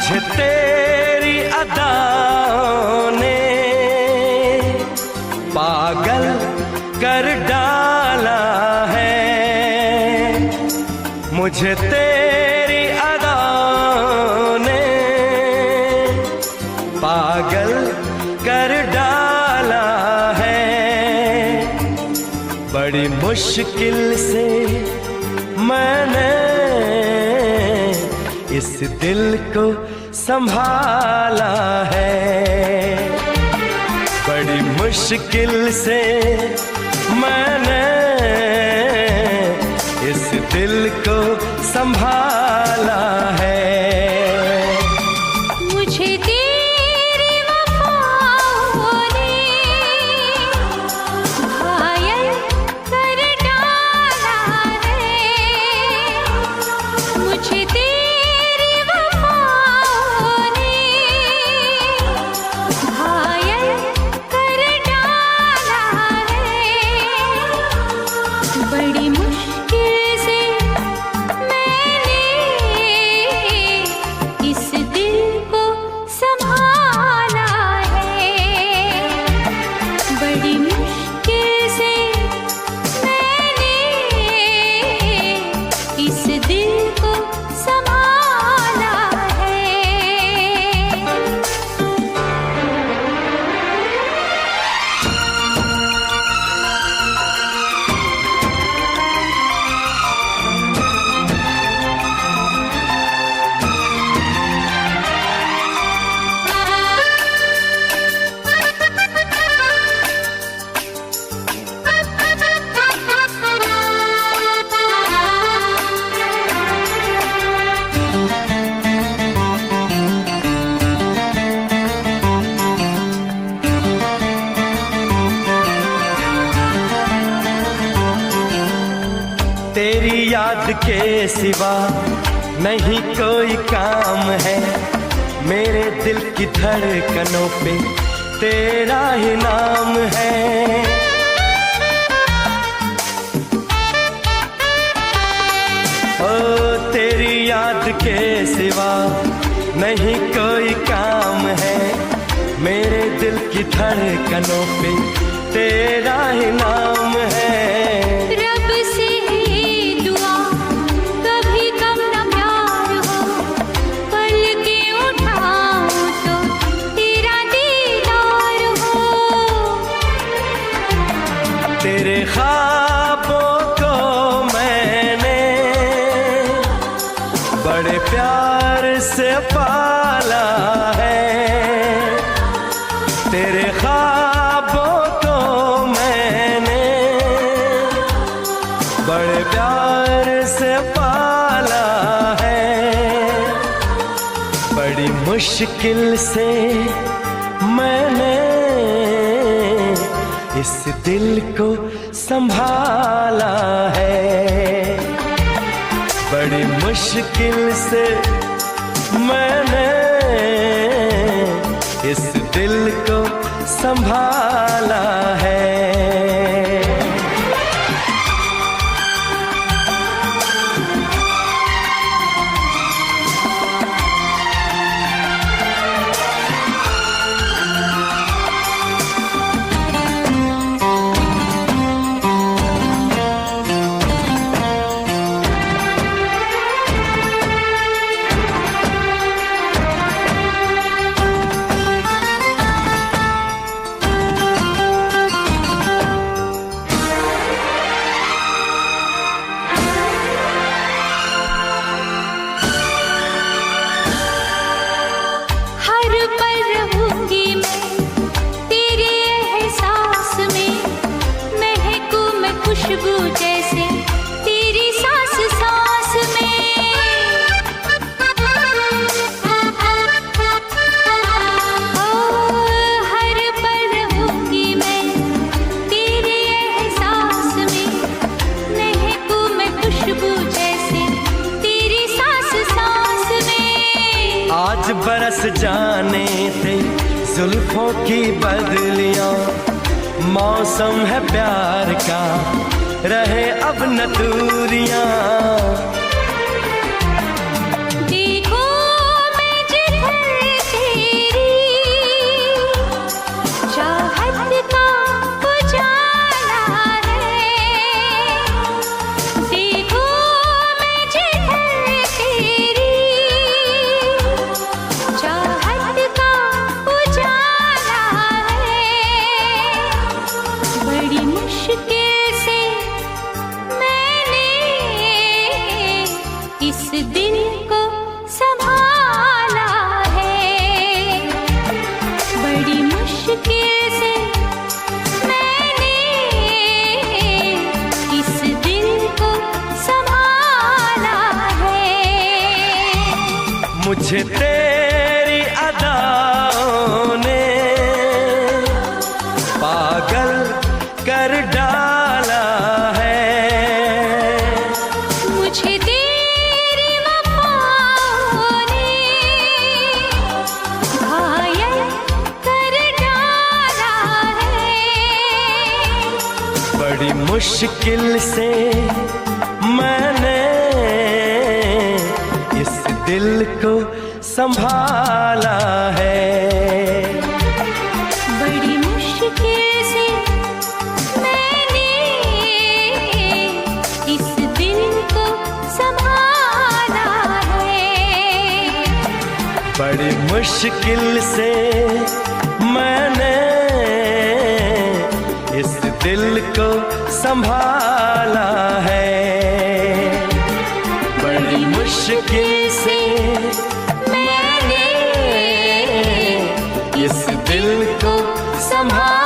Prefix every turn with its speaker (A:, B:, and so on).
A: मुझे तेरी अदाओं ने पागल कर डाला है। मुझे तेरी अदाओं ने पागल कर डाला है। बड़ी मुश्किल से मैंने इस दिल को संभाला है। बड़ी मुश्किल से मैंने इस दिल को संभाला है। तेरी याद के सिवा नहीं कोई काम है। मेरे दिल की धड़कनों पे तेरा ही नाम है। ओ तेरी याद के सिवा नहीं कोई काम है। मेरे दिल की धड़कनों पे तेरा ही नाम है। तेरे ख्वाबों को मैंने बड़े प्यार से पाला है। तेरे ख्वाबों को मैंने बड़े प्यार से पाला है। बड़ी मुश्किल से मैंने इस दिल को संभाला है। बड़ी मुश्किल से मैंने इस दिल को संभाला है।
B: खुशबू जैसे तेरी सांस सांस में। हर पल रहूंगी मैं तेरे एहसास में। महकूं मैं खुशबू जैसे तेरी सांस सांस में।
A: आज बरस जाने थे जुल्फों की बदलियां। मौसम है प्यार का रहे अब न दूरियां।
B: देखो मैं जितना इस दिल को संभाला है। बड़ी मुश्किल से मैंने इस दिल को संभाला है।
A: मुझे तेरी अदाओं ने पागल कर डाला है।
B: मुझे तेरी वफाओं ने घायल कर डाला है।
A: बड़ी मुश्किल से मैंने इस दिल को संभाला है।
B: बड़ी मुश्किल से मैंने इस दिल को संभाला है।
A: बड़ी मुश्किल से मैंने इस दिल को संभाला है। बड़ी मुश्किल से मैंने इस दिल को संभाला